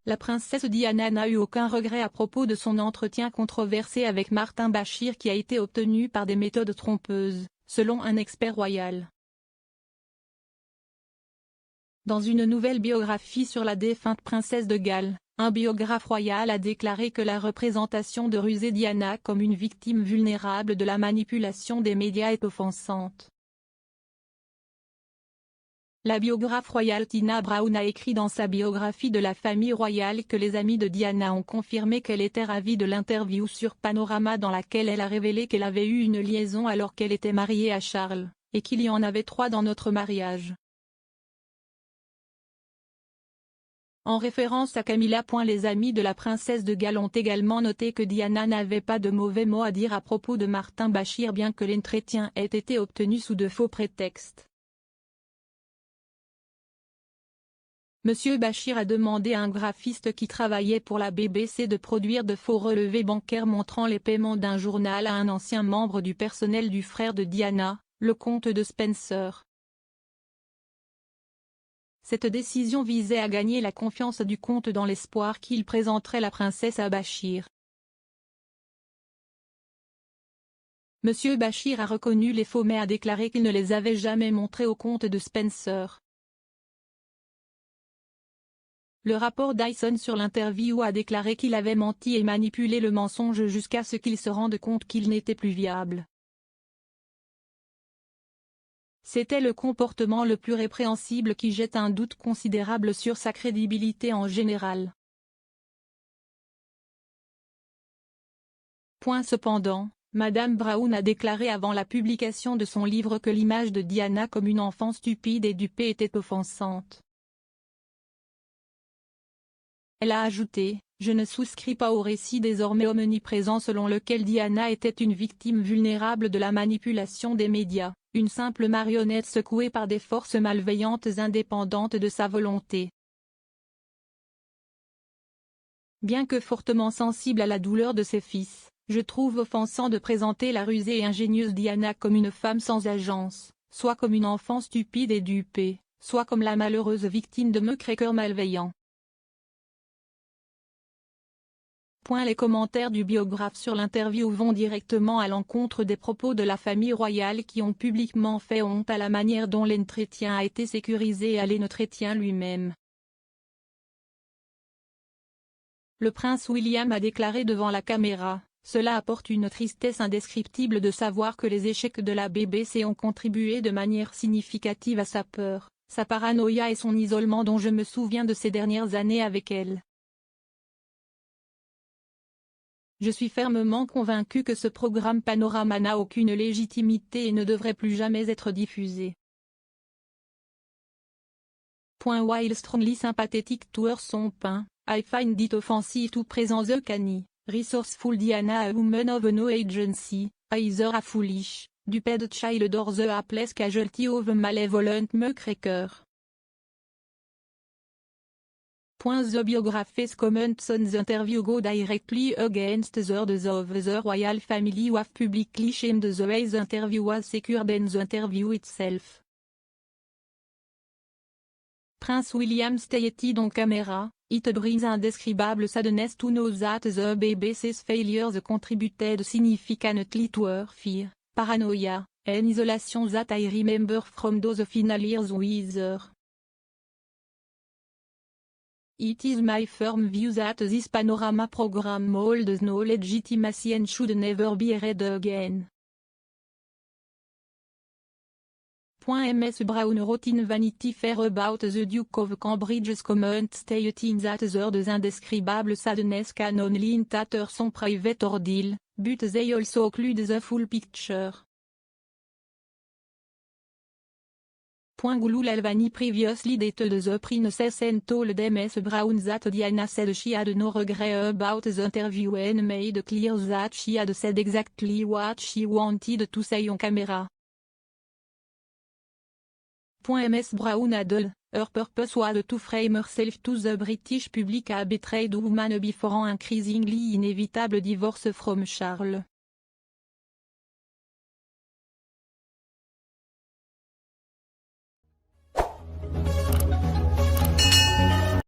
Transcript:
La princesse Diana n'a eu aucun regret à propos de son entretien controversé avec Martin Bashir qui a été obtenu par des méthodes trompeuses, selon un expert royal. Dans une nouvelle biographie sur la défunte princesse de Galles, un biographe royal a déclaré que la représentation de rusée Diana comme une victime vulnérable de la manipulation des médias est offensante. La biographe royale Tina Brown a écrit dans sa biographie de la famille royale que les amis de Diana ont confirmé qu'elle était ravie de l'interview sur Panorama dans laquelle elle a révélé qu'elle avait eu une liaison alors qu'elle était mariée à Charles, et qu'il y en avait 3 dans notre mariage. En référence à Camilla. Les amis de la princesse de Galles ont également noté que Diana n'avait pas de mauvais mots à dire à propos de Martin Bashir bien que l'entretien ait été obtenu sous de faux prétextes. Monsieur Bashir a demandé à un graphiste qui travaillait pour la BBC de produire de faux relevés bancaires montrant les paiements d'un journal à un ancien membre du personnel du frère de Diana, le comte de Spencer. Cette décision visait à gagner la confiance du comte dans l'espoir qu'il présenterait la princesse à Bashir. Monsieur Bashir a reconnu les faux mais a déclaré qu'il ne les avait jamais montrés au comte de Spencer. Le rapport Dyson sur l'interview a déclaré qu'il avait menti et manipulé le mensonge jusqu'à ce qu'il se rende compte qu'il n'était plus viable. C'était le comportement le plus répréhensible qui jette un doute considérable sur sa crédibilité en général. Cependant, Madame Brown a déclaré avant la publication de son livre que l'image de Diana comme une enfant stupide et dupée était offensante. Elle a ajouté « Je ne souscris pas au récit désormais omniprésent selon lequel Diana était une victime vulnérable de la manipulation des médias, une simple marionnette secouée par des forces malveillantes indépendantes de sa volonté. » Bien que fortement sensible à la douleur de ses fils, je trouve offensant de présenter la rusée et ingénieuse Diana comme une femme sans agence, soit comme une enfant stupide et dupée, soit comme la malheureuse victime de mucrakers malveillants. Les commentaires du biographe sur l'interview vont directement à l'encontre des propos de la famille royale qui ont publiquement fait honte à la manière dont l'entretien a été sécurisé et à l'entretien lui-même. Le prince William a déclaré devant la caméra « Cela apporte une tristesse indescriptible de savoir que les échecs de la BBC ont contribué de manière significative à sa peur, sa paranoïa et son isolement dont je me souviens de ces dernières années avec elle. Je suis fermement convaincu que ce programme Panorama n'a aucune légitimité et ne devrait plus jamais être diffusé. » While strongly sympathetic towards son pain, I find it offensive to present the canny, resourceful Diana a woman of no agency, either a foolish, duped child or the hapless casualty of a malevolent muckraker. The biography's comments on the interview go directly against the words of the royal family who have publicly shamed the way the interview was secured and the interview itself. Prince William stated on camera, "It brings indescribable sadness to know that the BBC's failures contributed significantly to her fear, paranoia, and isolation that I remember from those final years with her. It is my firm view that this Panorama program holds no legitimacy and should never be read again." Ms Brown wrote in Vanity Fair about the Duke of Cambridge's comment stating that there's indescribable sadness can only hint at some private ordeal, but they also occlude the full picture. Gulul Albany previously dated the princess and told Ms Brown that Diana said she had no regret about the interview and made clear that she had said exactly what she wanted to say on camera. Ms Brown added, her purpose was to frame herself to the British public a betrayed woman before an increasingly inevitable divorce from Charles.